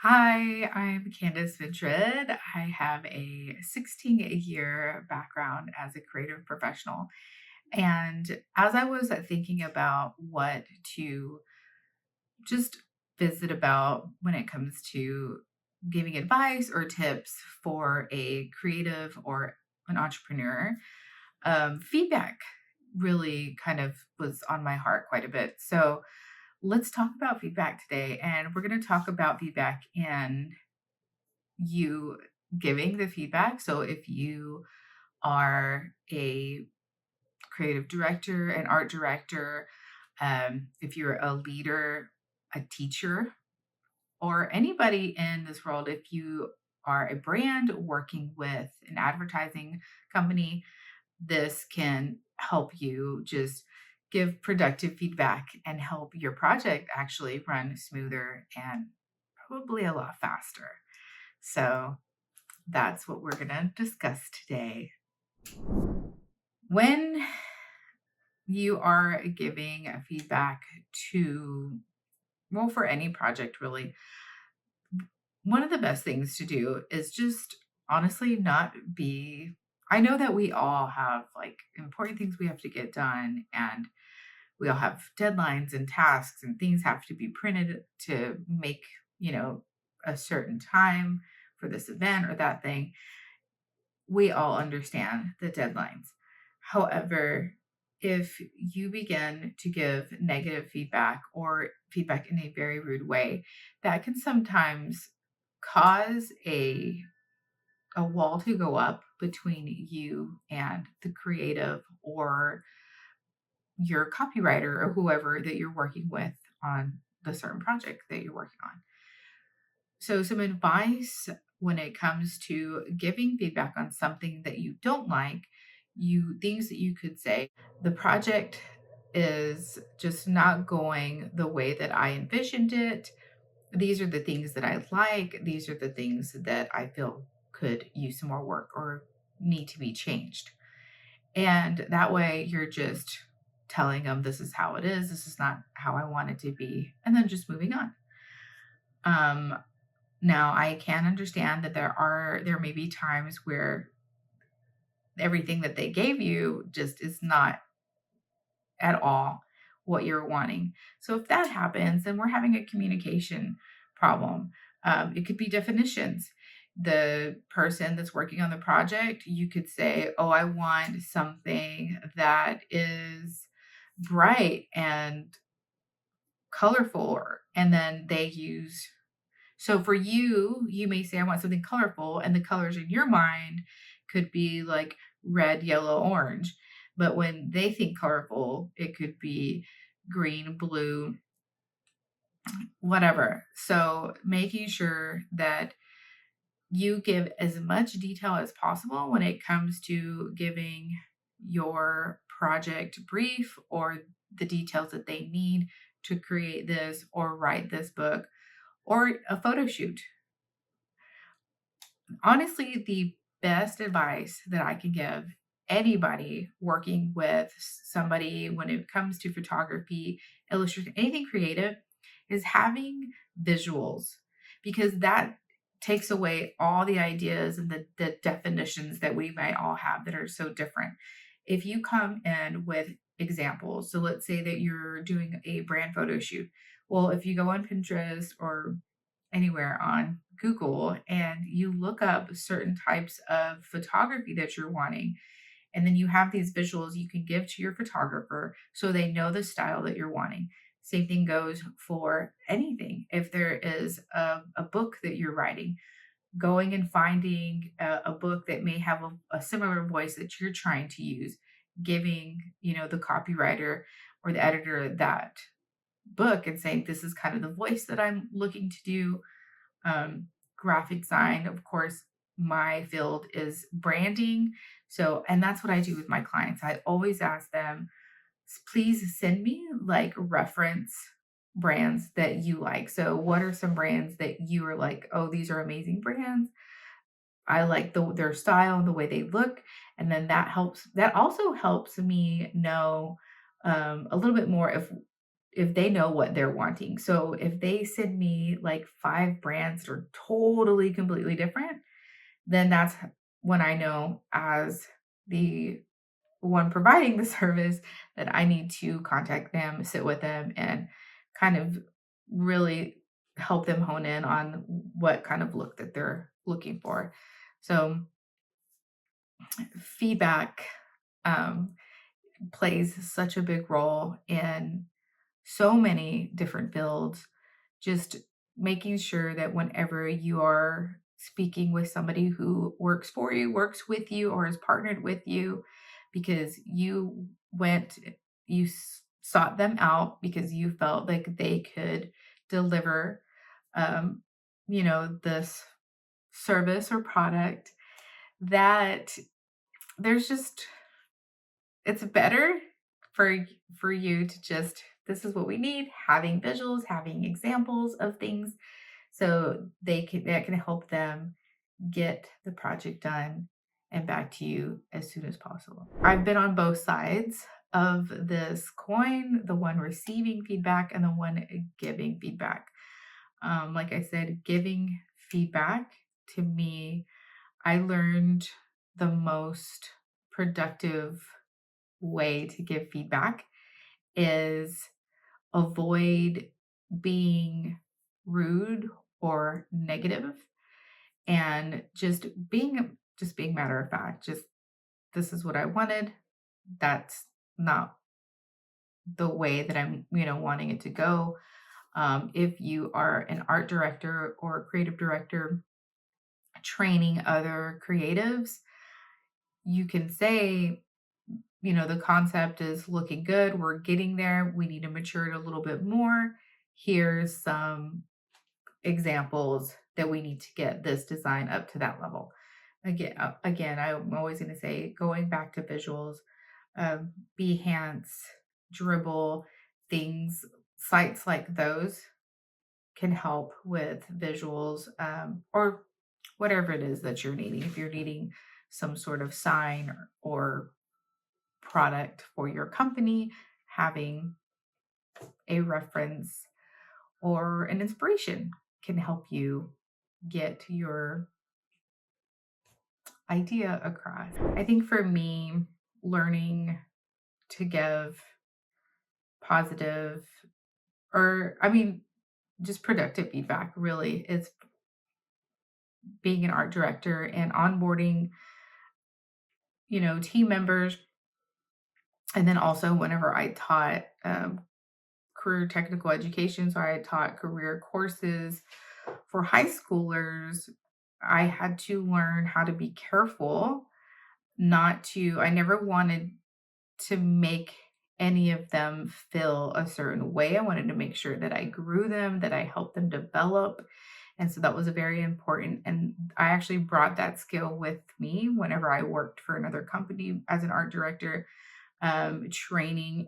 Hi, I'm Candace Madrid. I have a 16-year background as a creative professional. And as I was thinking about what to just visit about when it comes to giving advice or tips for a creative or an entrepreneur, feedback really kind of was on my heart quite a bit. So let's talk about feedback today. And we're going to talk about feedback in you giving the feedback. So if you are a creative director, an art director, if you're a leader, a teacher, or anybody in this world, if you are a brand working with an advertising company, this can help you just give productive feedback and help your project actually run smoother and probably a lot faster. So, that's what we're going to discuss today. When you are giving a feedback to, well, for any project really, one of the best things to do is just honestly not be. I know that we all have like important things we have to get done, and we all have deadlines and tasks, and things have to be printed to make, you know, a certain time for this event or that thing. We all understand the deadlines. However, if you begin to give negative feedback or feedback in a very rude way, that can sometimes cause a wall to go up between you and the creative or your copywriter or whoever that you're working with on the certain project that you're working on. So, some advice when it comes to giving feedback on something that you don't like, things that you could say, the project is just not going the way that I envisioned it. These are the things that I like. These are the things that I feel could use some more work or need to be changed. And that way you're just telling them this is how it is. This is not how I want it to be. And then just moving on. Um, Now, I can understand that there may be times where everything that they gave you just is not at all what you're wanting. So if that happens, then we're having a communication problem. It could be definitions. The person that's working on the project, you could say, "Oh, I want something that is bright and colorful," and then they use. So for you, you may say, I want something colorful, and the colors in your mind could be like red, yellow, orange. But when they think colorful, it could be green, blue, whatever. So making sure that you give as much detail as possible when it comes to giving your project brief or the details that they need to create this or write this book or a photo shoot. Honestly, the best advice that I can give anybody working with somebody when it comes to photography, illustration, anything creative is having visuals because that takes away all the ideas and the definitions that we might all have that are so different. If you come in with examples, so let's say that you're doing a brand photo shoot. Well, if you go on Pinterest or anywhere on Google and you look up certain types of photography that you're wanting. And then you have these visuals you can give to your photographer so they know the style that you're wanting. Same thing goes for anything. If there is a book that you're writing, going and finding a book that may have a similar voice that you're trying to use, giving, the copywriter or the editor that book and saying, this is kind of the voice that I'm looking to do. Graphic design, of course, my field is branding. So, and that's what I do with my clients. I always ask them, please send me like reference brands that you like. So, what are some brands that you are like, oh, these are amazing brands? I like their style and the way they look. And then that also helps me know a little bit more if if they know what they're wanting. So if they send me like 5 brands that are totally completely different, then that's when I know as the one providing the service that I need to contact them, sit with them, and kind of really help them hone in on what kind of look that they're looking for. So feedback um, plays such a big role in so many different fields. Just making sure that whenever you are speaking with somebody who works for you, works with you, or is partnered with you, because you went, sought them out because you felt like they could deliver, um, this service or product, that there's just it's better for you to just, this is what we need, having visuals, having examples of things, so that can help them get the project done and back to you as soon as possible. I've been on both sides of this coin, the one receiving feedback and the one giving feedback. Like I said, giving feedback, to me, I learned the most productive way to give feedback is avoid being rude or negative, and just being matter of fact. Just, this is what I wanted. That's not the way that I'm, wanting it to go. If you are an art director or creative director training other creatives, you can say, the concept is looking good. We're getting there. We need to mature it a little bit more. Here's some examples that we need to get this design up to that level. Again, I'm always going to say, going back to visuals, Behance, Dribble, things, sites like those can help with visuals, or whatever it is that you're needing. If you're needing some sort of sign or product for your company, having a reference or an inspiration can help you get your idea across. I think for me, learning to give positive, or I mean, just productive feedback really is being an art director and onboarding, team members. And then also whenever I taught career technical education, so I taught career courses for high schoolers, I had to learn how to be careful I never wanted to make any of them feel a certain way. I wanted to make sure that I grew them, that I helped them develop. And so that was very important. And I actually brought that skill with me whenever I worked for another company as an art director, training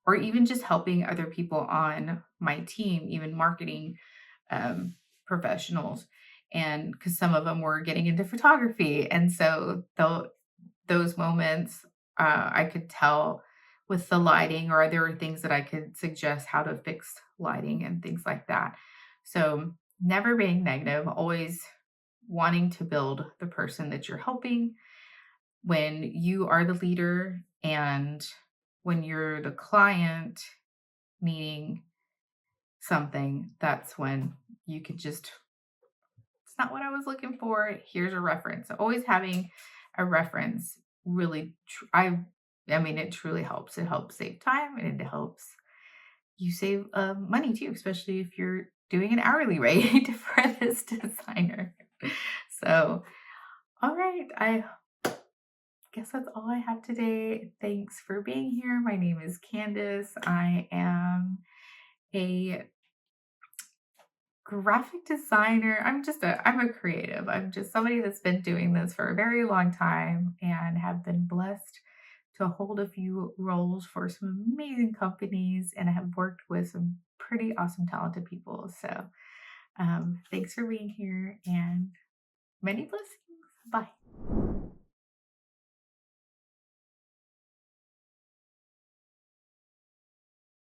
or even just helping other people on my team, even marketing um, professionals. And because some of them were getting into photography. And so those moments, I could tell with the lighting, or there were things that I could suggest how to fix lighting and things like that. So never being negative, always wanting to build the person that you're helping. When you are the leader and when you're the client needing something, that's when you could just, it's not what I was looking for. Here's a reference. So always having a reference really, I mean, it truly helps. It helps save time, and it helps you save money too, especially if you're doing an hourly rate for this designer. So, all right. I guess that's all I have today. Thanks for being here. My name is Candace. I am a graphic designer. I'm a creative. I'm just somebody that's been doing this for a very long time and have been blessed to hold a few roles for some amazing companies, and I have worked with some pretty awesome, talented people. So, thanks for being here, and many blessings. Bye.